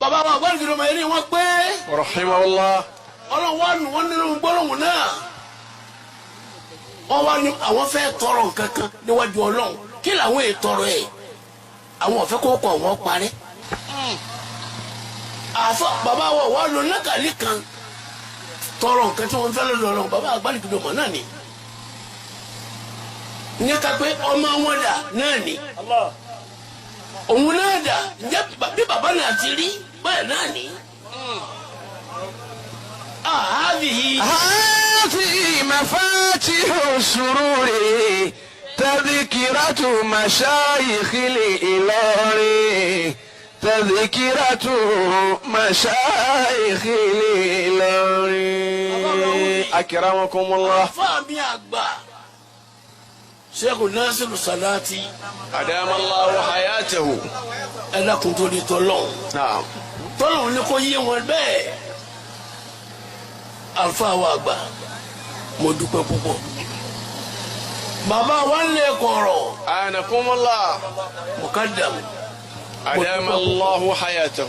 bàbá wa gbọ́dọ̀ kìlọ̀ mọ̀ ẹni wọ́n pé. rahimahullah. ọlọ́run wà nù wọ́n nínú gbólóhùn náà. wọ́n wá ní àwọn fẹ́ tọrọ nǹkan kan níwájú ọlọ́run kí làwọn ètọrọ ẹ̀ àwọn ọ̀fẹ́ kó kọ̀ wọ́n parẹ́. àfọ bàbá wa wà lọ nákàlí kan tọrọ nǹkan tí wọ́n fẹ́ lọ́dọ̀ ọlọ́run bàbá àgbàlì kìlọ̀ mọ̀ náà ni. ní ká pé ọmọ wọn dà náà ni. òun náà dà ǹjẹ́ bí bàbá náà ti rí báyìí náà ni. هذه مفاتيح السرور تذكرة مشايخ الإلهي تذكرة مشايخ الإلهي أكرمكم الله. فامي أكبر شيخ ناصر صلاتي أدام الله حياته. أنا كنت لي طلعوا نعم طلعوا لكم يوم البيت alfa wa àgbà mo dúpẹ́ púpọ̀ bàbá wa ń lè kọ̀rọ̀ أنكم mukadam أدام الله حياته.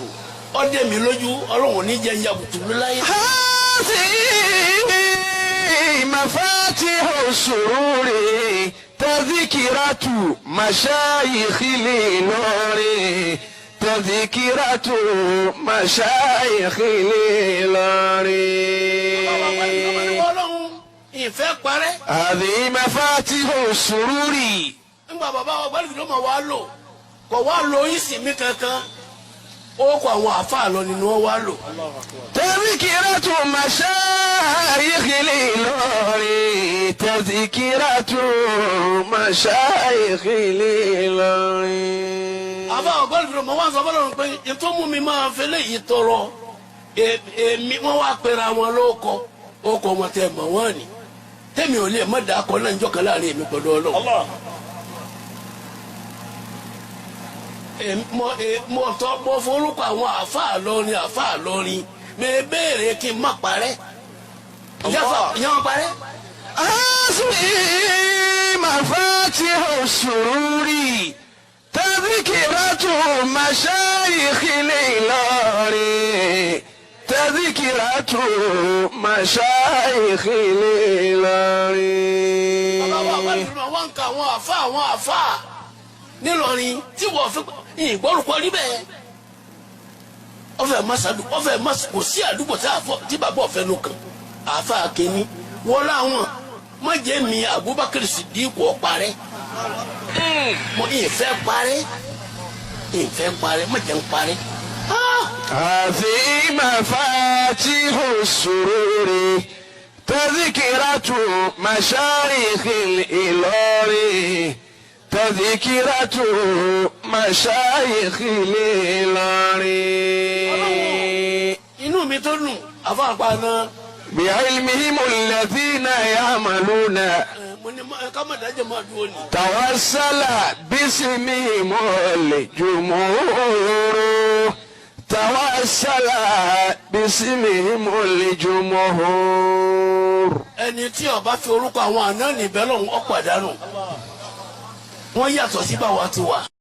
ọdẹ mi lójú ọlọ́run ní jẹ́ njabutu láyé. هذه مفاتيح السرور تذكرة مشايخ الإلهي تذكرة مشايخ الإلهي. ìfẹ́ parẹ́. هذه مفاتيح السرور. nígbà bàbá wa gbàdúrà ló máa wá lò kò wá lo ìsinmi kankan ó kọ àwọn àáfàá lọ nínú wọn wá lò. تذكرة مشايخ الإلهي تذكرة مشايخ الإلهي. àbá ọgbọ́n mọ̀ wá sọ fọlọ́run pé ètò mú mi máa fẹ́ léyìí tọrọ èmi wọ́n wá pera wọn lóko ókọ wọn tẹ mọ̀ wọ́n ni tẹ́mi ò lè má dàá kọ́ náà níjọ́ kan láàrin èmi pẹ̀lú ọlọ́run. mo forúkọ àwọn àáfàá lọ́rin mi béèrè kí n má parẹ́ ìyá wọn parẹ́. هذه مفاتيح السرور تذكرة مشايخ الإلهي تذكرة مشايخ الإلهي. wọ́n ń ka àwọn àáfàá nílọrin tí wọ́n fi ìgbọ́rùkọ níbẹ̀ ọfẹ masadu ọfẹ mas kò sí àdúgbò tí bàbá ọfẹ ló kàn àáfàá kínní wọ́n láwọn má jẹ́ mi Abubakar Siddiq ọ̀parẹ́ mo ìfẹ́ parẹ́ má jẹ́ ń parẹ́. هذه مفاتيح السرور تذكرة مشايخ الإلهي تذكرة مشايخ الإلهي. inú mi tó dùn àfààpá náà. بعلمهم الذين يعملون توسل باسمهم الجمهور توسل باسمهم الجمهور. ẹni tí ó bá fi orúkọ àwọn àná níbẹ̀ lọ́hùn ó pàdánù wọ́n yàtọ̀ sí báwa ti wà.